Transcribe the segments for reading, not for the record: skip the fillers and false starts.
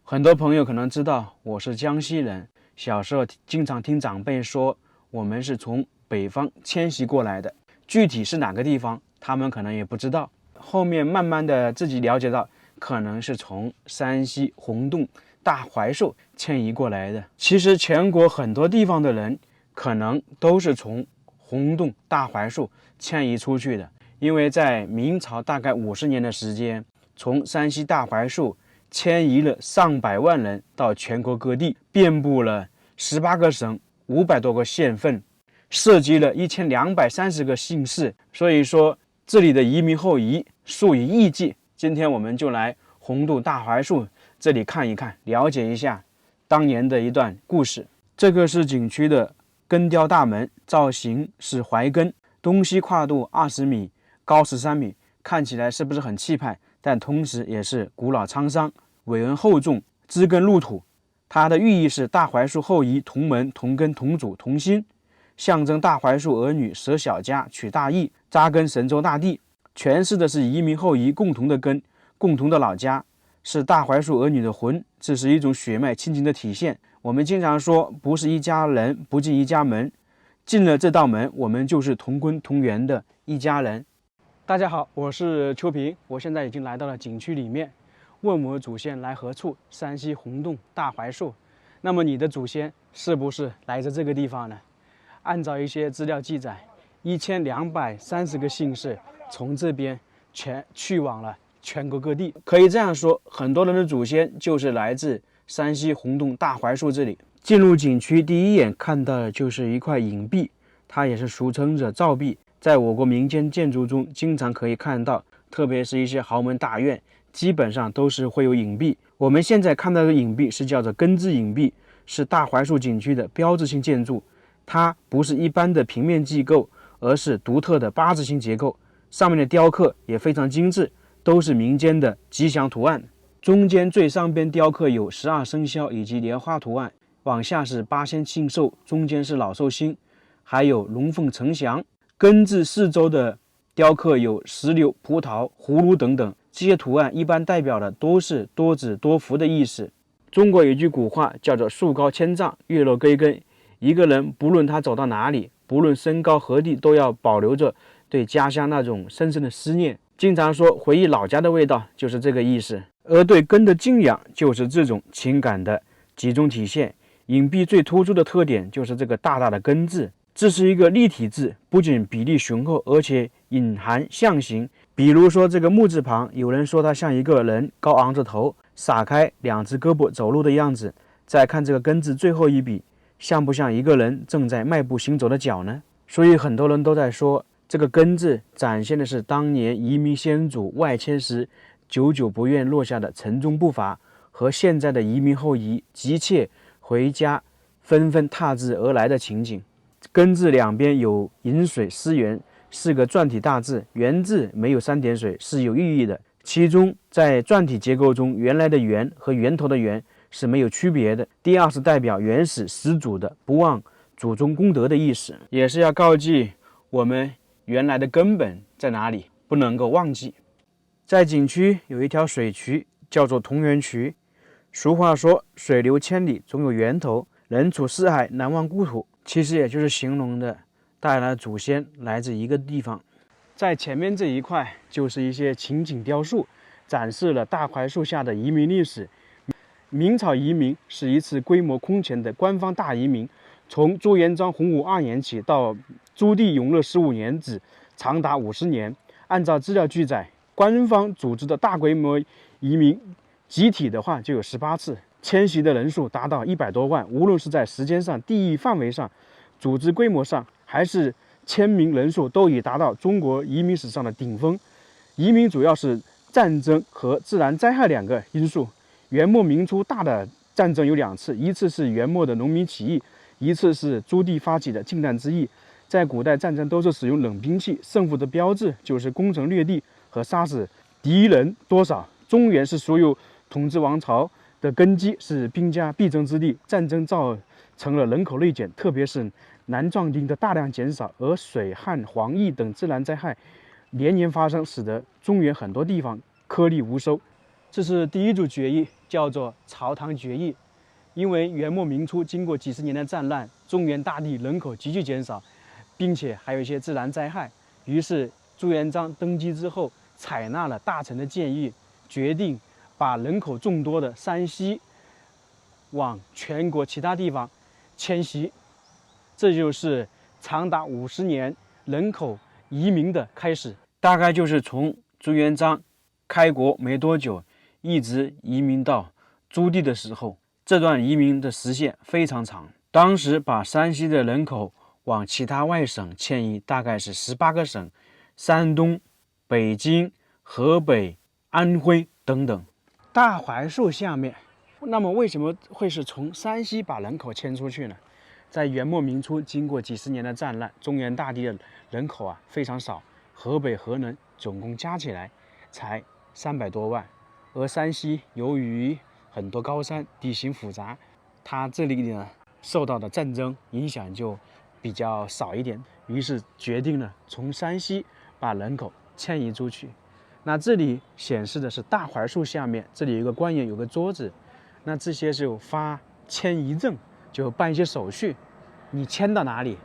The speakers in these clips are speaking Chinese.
很多朋友可能知道我是江西人，小时候经常听长辈说我们是从北方迁徙过来的，具体是哪个地方，他们可能也不知道。后面慢慢的自己了解到，可能是从山西洪洞、大槐树迁移过来的。其实全国很多地方的人可能都是从洪洞、大槐树迁移出去的，因为在明朝大概50年的时间，从山西大槐树迁移了上百万人到全国各地，遍布了18个省、500多个县份，涉及了1230个姓氏。所以说，这里的移民后裔数以亿计。今天我们就来洪洞大槐树这里看一看，了解一下当年的一段故事。这个是景区的根雕大门，造型是槐根，东西跨度20米，高13米，看起来是不是很气派？但同时也是古老沧桑，伟纹厚重，枝根入土。它的寓意是大槐树后裔同门同根同祖同心，象征大槐树儿女舍小家取大义，扎根神州大地。诠释的是移民后裔共同的根，共同的老家，是大槐树儿女的魂。这是一种血脉亲情的体现。我们经常说，不是一家人不进一家门，进了这道门，我们就是同根同源的一家人。大家好，我是秋平，我现在已经来到了景区里面。问我祖先来何处？山西洪洞大槐树。那么你的祖先是不是来自这个地方呢？按照一些资料记载，1230个姓氏从这边全去往了全国各地。可以这样说，很多人的祖先就是来自山西洪洞大槐树这里。进入景区第一眼看到的就是一块影壁，它也是俗称着照壁。在我国民间建筑中经常可以看到，特别是一些豪门大院，基本上都是会有影壁。我们现在看到的影壁是叫做根字影壁，是大槐树景区的标志性建筑。它不是一般的平面结构，而是独特的八字形结构，上面的雕刻也非常精致，都是民间的吉祥图案。中间最上边雕刻有12生肖以及莲花图案，往下是八仙庆寿，中间是老寿星，还有龙凤呈祥。根字四周的雕刻有石榴、葡萄、葫芦等等，这些图案一般代表的都是多子多福的意思。中国有句古话叫做树高千丈，月落归根。一个人不论他走到哪里，不论身高何地，都要保留着对家乡那种深深的思念。经常说回忆老家的味道，就是这个意思。而对根的敬仰，就是这种情感的集中体现。影壁最突出的特点就是这个大大的根字，这是一个立体字，不仅比例雄厚，而且隐含象形。比如说这个木字旁，有人说它像一个人高昂着头，撒开两只胳膊走路的样子。再看这个根字最后一笔，像不像一个人正在迈步行走的脚呢？所以很多人都在说，这个根字展现的是当年移民先祖外迁时久久不愿落下的沉重步伐，和现在的移民后裔急切回家纷纷踏字而来的情景。根字两边有引水思源，是个篆体大字，源字没有3点水，是有寓意的。其中在篆体结构中，原来的源和源头的源是没有区别的。第二是代表原始始祖的不忘祖宗功德的意思，也是要告诫我们原来的根本在哪里，不能够忘记。在景区有一条水渠，叫做同源渠。俗话说，水流千里总有源头，人处四海难忘故土，其实也就是形容的带来的祖先来自一个地方。在前面这一块就是一些情景雕塑，展示了大槐树下的移民历史。明朝移民是一次规模空前的官方大移民，从朱元璋洪武2年起到朱棣永乐15年止，长达50年。按照资料记载，官方组织的大规模移民集体的话就有18次，迁徙的人数达到100多万。无论是在时间上、地域范围上、组织规模上，还是迁民人数，都已达到中国移民史上的顶峰。移民主要是战争和自然灾害2个因素。元末明初大的战争有2次，一次是元末的农民起义，一次是朱棣发起的靖难之役。在古代战争都是使用冷兵器，胜负的标志就是攻城略地和杀死敌人多少。中原是所有统治王朝的根基，是兵家必争之地。战争造成了人口锐减，特别是男壮丁的大量减少，而水旱、蝗疫等自然灾害连年发生，使得中原很多地方颗粒无收。这是第一组决议，叫做朝堂决议。因为元末明初经过几十年的战乱，中原大地人口急剧减少，并且还有一些自然灾害，于是朱元璋登基之后，采纳了大臣的建议，决定把人口众多的山西往全国其他地方迁徙。这就是长达50年人口移民的开始，大概就是从朱元璋开国没多久，一直移民到朱棣的时候。这段移民的时限非常长，当时把山西的人口往其他外省迁移，大概是18个省，山东、北京、河北、安徽等等。大槐树下面，那么为什么会是从山西把人口迁出去呢？在元末明初，经过几十年的战乱，中原大地的人口非常少，河北、河南总共加起来才300多万，而山西由于很多高山，地形复杂，它这里呢受到的战争影响就比较少一点，于是决定了从山西把人口迁移出去。那这里显示的是大槐树下面，这里有一个官员有个桌子，那这些是发迁移证，就办一些手续，你迁到哪里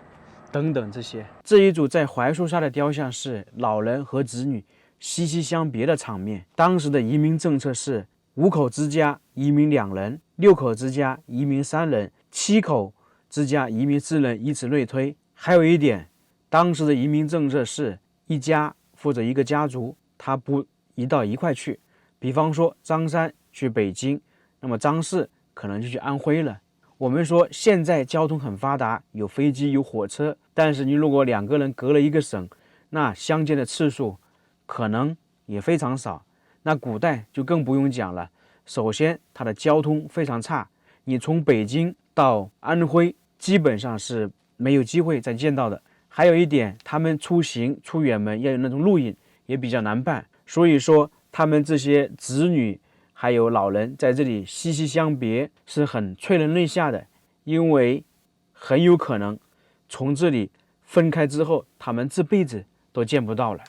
等等这些。这一组在槐树下的雕像是老人和子女息息相别的场面。当时的移民政策是5口之家移民2人，6口之家移民3人，7口之家移民4人，以此类推。还有一点，当时的移民政策是一家或者一个家族，他不移到一块去。比方说张三去北京，那么张四可能就去安徽了。我们说现在交通很发达，有飞机有火车，但是你如果2个人隔了一个省，那相见的次数可能也非常少。那古代就更不用讲了，首先它的交通非常差，你从北京到安徽基本上是没有机会再见到的。还有一点，他们出行出远门要有那种路引，也比较难办，所以说他们这些子女还有老人在这里息息相别，是很催人泪下的，因为很有可能从这里分开之后，他们这辈子都见不到了。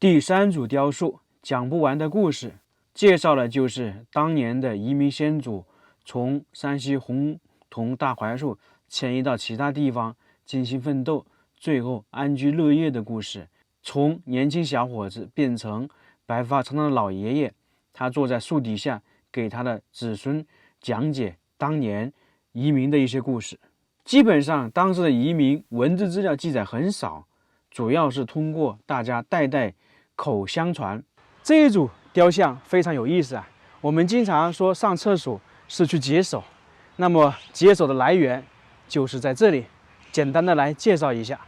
第3组雕塑，讲不完的故事，介绍了就是当年的移民先祖从山西洪洞大槐树迁移到其他地方进行奋斗，最后安居乐业的故事。从年轻小伙子变成白发苍苍的老爷爷，他坐在树底下给他的子孙讲解当年移民的一些故事。基本上当时的移民文字资料记载很少，主要是通过大家代代口相传。这一组雕像非常有意思啊！我们经常说上厕所是去解手，那么解手的来源就是在这里。简单的来介绍一下，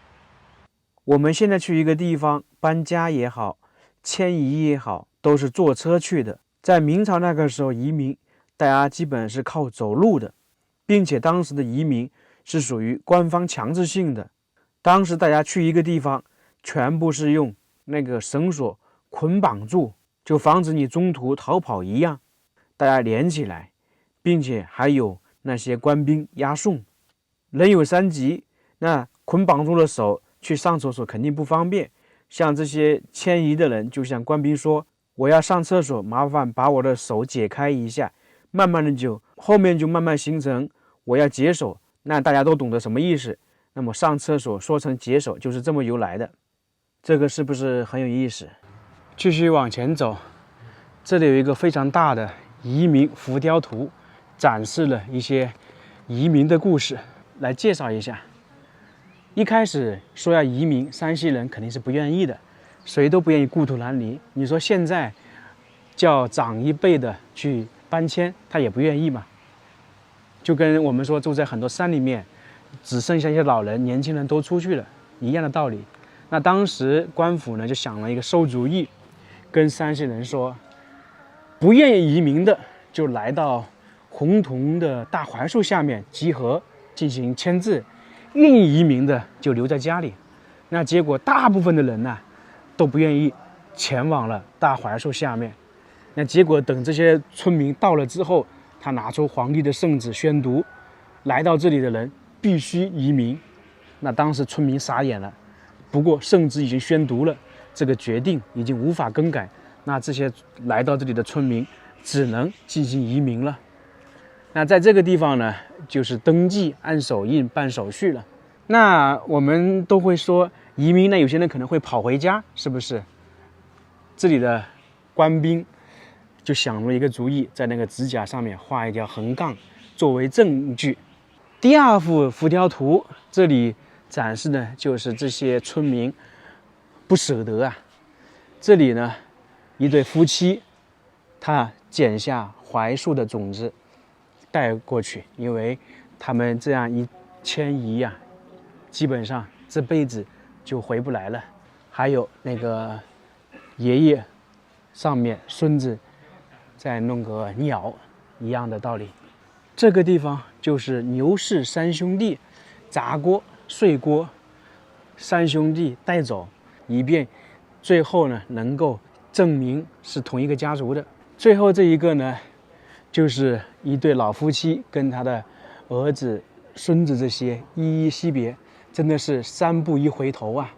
我们现在去一个地方搬家也好，迁移也好，都是坐车去的。在明朝那个时候，移民大家基本是靠走路的，并且当时的移民是属于官方强制性的。当时大家去一个地方，全部是用那个绳索捆绑住，就防止你中途逃跑一样，大家连起来，并且还有那些官兵押送。人有3急，那捆绑住了手去上厕所肯定不方便，像这些迁移的人就向官兵说，我要上厕所，麻烦把我的手解开一下。慢慢的后面就慢慢形成我要解手，那大家都懂得什么意思，那么上厕所说成解手就是这么由来的。这个是不是很有意思？继续往前走，这里有一个非常大的移民浮雕图，展示了一些移民的故事，来介绍一下。一开始说要移民，山西人肯定是不愿意的，谁都不愿意故土难离。你说现在叫长一辈的去搬迁，他也不愿意嘛。就跟我们说住在很多山里面，只剩下一些老人，年轻人都出去了一样的道理。那当时官府呢就想了一个馊主意，跟山西人说，不愿意移民的就来到洪洞的大槐树下面集合进行签字，愿意移民的就留在家里。那结果大部分的人呢都不愿意前往了大槐树下面。那结果等这些村民到了之后，他拿出皇帝的圣旨宣读，来到这里的人必须移民。那当时村民傻眼了，不过圣旨已经宣读了，这个决定已经无法更改。那这些来到这里的村民只能进行移民了。那在这个地方呢，就是登记、按手印、办手续了。那我们都会说移民呢，有些人可能会跑回家，是不是？这里的官兵就想了一个主意，在那个指甲上面画一条横杠，作为证据。第二幅浮雕图，这里展示的就是这些村民不舍得啊。这里呢，一对夫妻，他剪下槐树的种子带过去，因为他们这样一迁移呀，基本上这辈子就回不来了。还有那个爷爷上面孙子再弄个鸟一样的道理。这个地方就是牛氏三兄弟砸锅碎锅，三兄弟带走，以便最后呢能够证明是同一个家族的。最后这一个呢，就是一对老夫妻跟他的儿子孙子这些依依惜别，真的是三步一回头啊，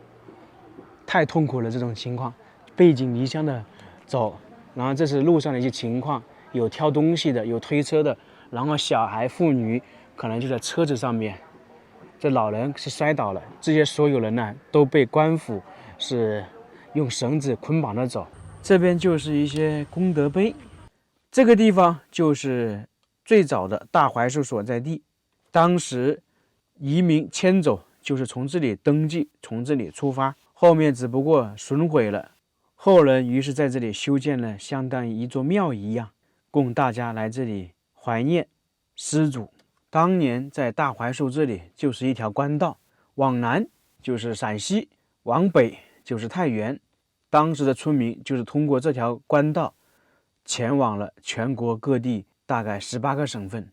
太痛苦了这种情况，背井离乡的走。然后这是路上的一些情况，有挑东西的，有推车的，然后小孩妇女可能就在车子上面，这老人是摔倒了，这些所有人呢都被官府是用绳子捆绑着走。这边就是一些功德碑，这个地方就是最早的大槐树所在地，当时移民迁走就是从这里登记，从这里出发，后面只不过损毁了，后人于是在这里修建了相当于一座庙一样，供大家来这里怀念失主。当年在大槐树这里就是一条官道，往南就是陕西，往北就是太原。当时的村民就是通过这条官道前往了全国各地，大概18个省份。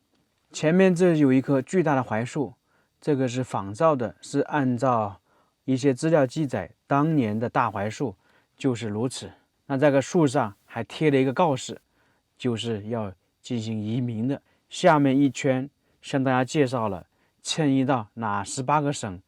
前面这有一棵巨大的槐树，这个是仿造的，是按照一些资料记载，当年的大槐树就是如此。那这个树上还贴了一个告示，就是要进行移民的。下面一圈向大家介绍了迁移到哪18个省，